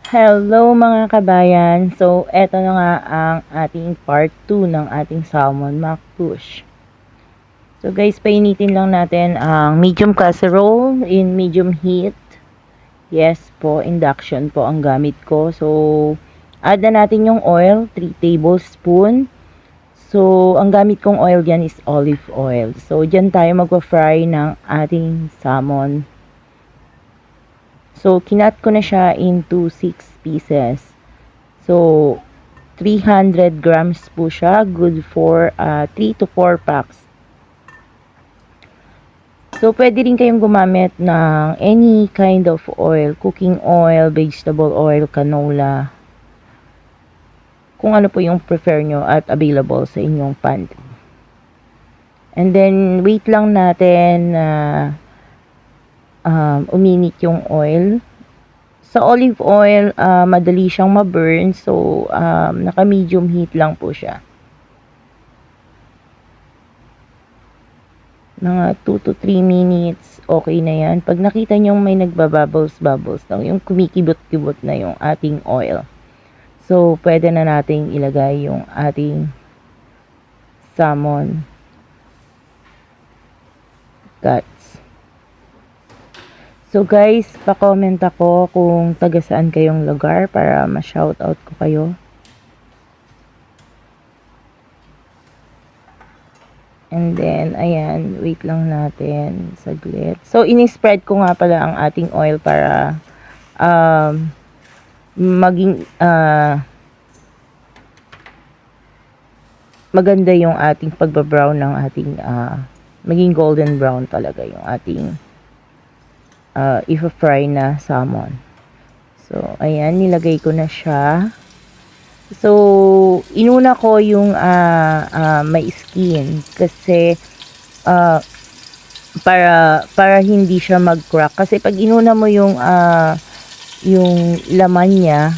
Hello mga kabayan! So, eto na nga ang ating part 2 ng ating salmon macbush. So guys, painitin lang natin ang medium casserole in medium heat. Yes po, induction po ang gamit ko. So, add na natin yung oil, 3 tablespoon. So, ang gamit kong oil dyan is olive oil. So, dyan tayo magpa-fry ng ating salmon. So, kinat ko na siya into 6 pieces. So, 300 grams po siya. Good for 3 to 4 packs. So, pwede rin kayong gumamit ng any kind of oil. Cooking oil, vegetable oil, canola. Kung ano po yung prefer nyo at available sa inyong pantry. And then, wait lang natin na uminit yung oil. Sa olive oil, madali siyang ma-burn. So, naka-medium heat lang po siya. Mga 2 to 3 minutes, okay na yan. Pag nakita nyo may nagbabubbles lang, yung kumikibot-kibot na yung ating oil. So, pwede na nating ilagay yung ating salmon cuts. So guys, pa-comment ako kung taga saan kayong lugar para ma-shoutout ko kayo. And then, ayan, wait lang natin saglit. So, ini-spread ko nga pala ang ating oil para maging maganda yung ating pagba-brown ng ating maging golden brown talaga yung ating i-fry na salmon. So, ayan, nilagay ko na siya. So, inuna ko yung may skin kasi para hindi siya mag-crack. Kasi pag inuna mo yung laman niya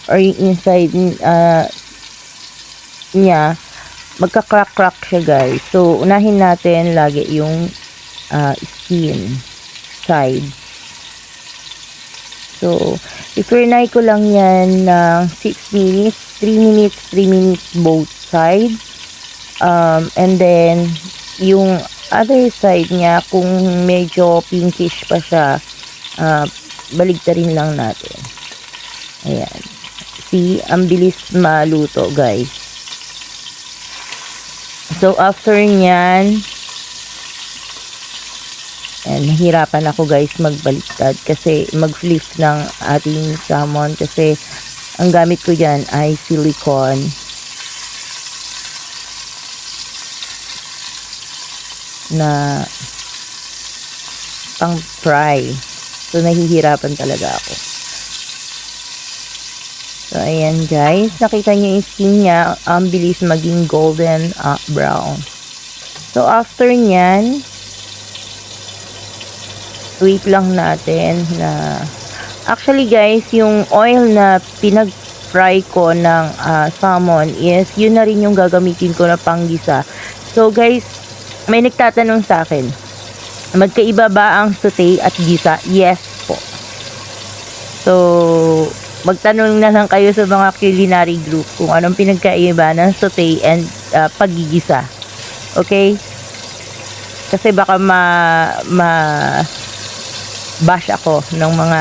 or yung inside niya, magka-crack-crack siya guys. So, unahin natin lagi yung skin side. So, i-fry ko lang yan ng 6 minutes, 3 minutes, 3 minutes both sides. And then, yung other side niya, kung medyo pinkish pa siya, baligtarin lang natin. Ayan. See, ang bilis maluto, guys. So, after nyan, and nahirapan ako guys magbaliktad kasi mag-flip ng ating salmon kasi ang gamit ko dyan ay silicone na pang fry. So nahihirapan talaga ako. So ayan guys, nakita nyo yung skin niya, ang bilis maging golden brown. So after nyan, wait lang natin na actually guys, yung oil na pinag-fry ko ng salmon is yun na rin yung gagamitin ko na panggisa. So guys, may nagtatanong sa akin, magkaiba ba ang sauté at gisa? Yes po. So, magtanong na lang kayo sa mga culinary group kung anong pinagkaiba ng sauté and paggigisa. Okay? Kasi baka bash ako ng mga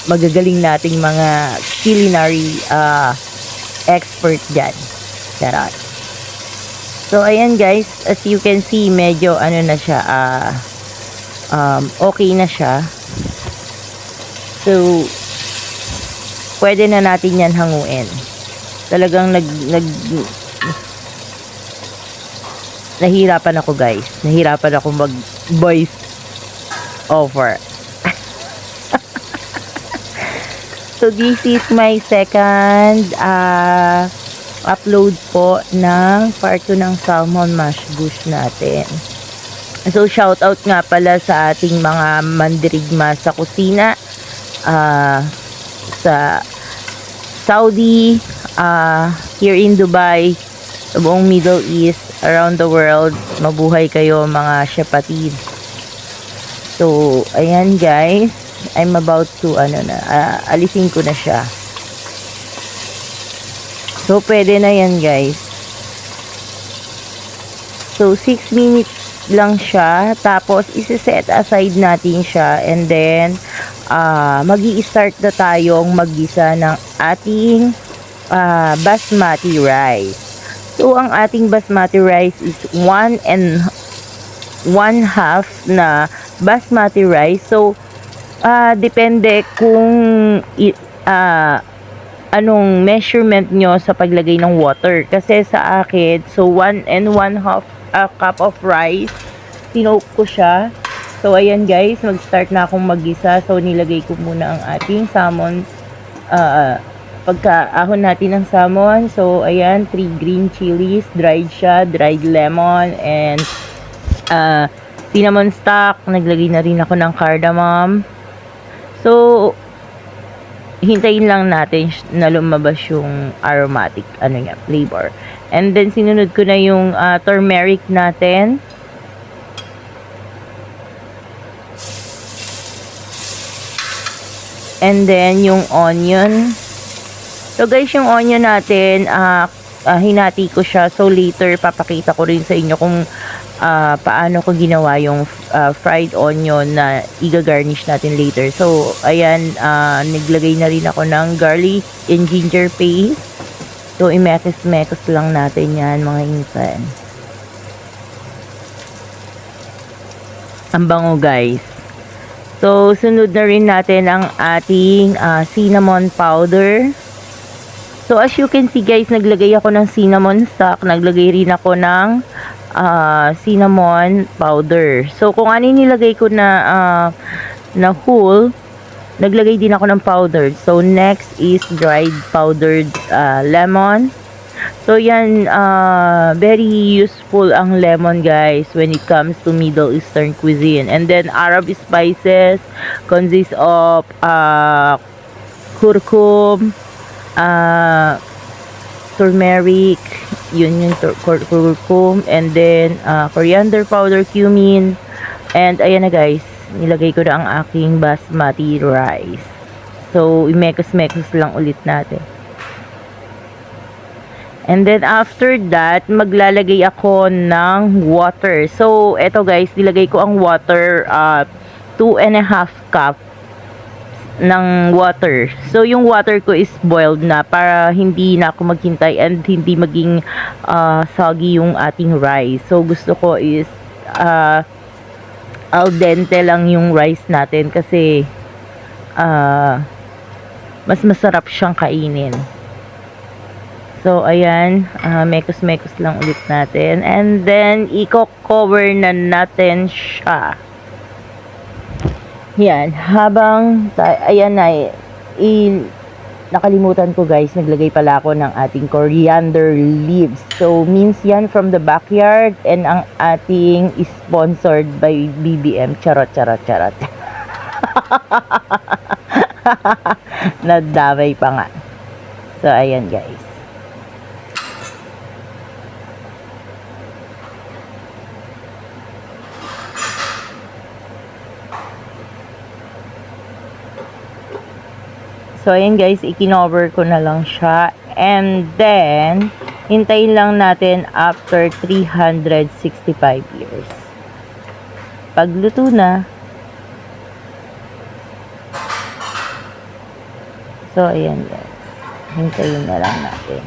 magagaling nating mga culinary expert dyan. Charot. So, ayan guys, as you can see, medyo ano na siya, okay na siya. So, pwede na natin yan hanguin. Talagang nahihirapan ako guys. Nahihirapan ako mag-voice over. So, this is my second upload po ng part 2 ng salmon mash bush natin. So, shout out nga pala sa ating mga mandirigma sa kusina, sa Saudi, here in Dubai, sa buong Middle East, around the world. Mabuhay kayo mga syapatid. So, ayan guys. I'm about to, alisin ko na siya. So, pwede na yan, guys. So, 6 minutes lang siya. Tapos, isi-set aside natin siya. And then, magi-start na tayong maggisa ng ating basmati rice. So, ang ating basmati rice is 1.5 na basmati rice. So, depende kung anong measurement nyo sa paglagay ng water. Kasi sa akin, so 1.5 cup of rice, sinoke ko siya. So, ayan guys, mag-start na akong maggisa. So, nilagay ko muna ang ating salmon. Pagkaahon natin ng salmon. So, ayan, 3 green chilies, dried siya, dried lemon, and cinnamon stock. Naglagay na rin ako ng cardamom. So, hintayin lang natin na lumabas yung aromatic flavor. And then, sinunod ko na yung turmeric natin. And then, yung onion. So, guys, yung onion natin, hinati ko siya. So, later, papakita ko rin sa inyo kung paano ko ginawa yung fried onion na i-garnish natin later. So, ayan, naglagay na rin ako ng garlic and ginger paste. So, imekos-mekos lang natin yan, mga insan. Ang bango, guys. So, sunod na rin natin ang ating cinnamon powder. So, as you can see guys, naglagay ako ng cinnamon stock. Naglagay rin ako ng cinnamon powder. So, kung ano nilagay ko na whole, naglagay din ako ng powder. So, next is dried powdered lemon. So, yan, very useful ang lemon, guys, when it comes to Middle Eastern cuisine. And then, Arab spices consists of curcum, turmeric, yun yung curcum, and then, coriander powder, cumin, and ayan na, guys, nilagay ko na ang aking basmati rice. So, imekos-mekos lang ulit natin. And then, after that, maglalagay ako ng water. So, eto guys, nilagay ko ang water, 2.5 cup ng water. So, yung water ko is boiled na para hindi na ako maghintay and hindi maging soggy yung ating rice. So, gusto ko is al dente lang yung rice natin kasi mas masarap siyang kainin. So, ayan, mekos-mekos lang ulit natin. And then, i-cover na natin siya. Yan, habang, ayan na, nakalimutan ko guys, naglagay pala ako ng ating coriander leaves. So, means yan from the backyard and ang ating sponsored by BBM. Charot, charot, charot. Nadamay pa nga. So, ayan guys. So, ayan guys, ikinover ko na lang siya. And then, hintayin lang natin after 365 years. Pagluto na. So, ayan guys. Hintayin na lang natin.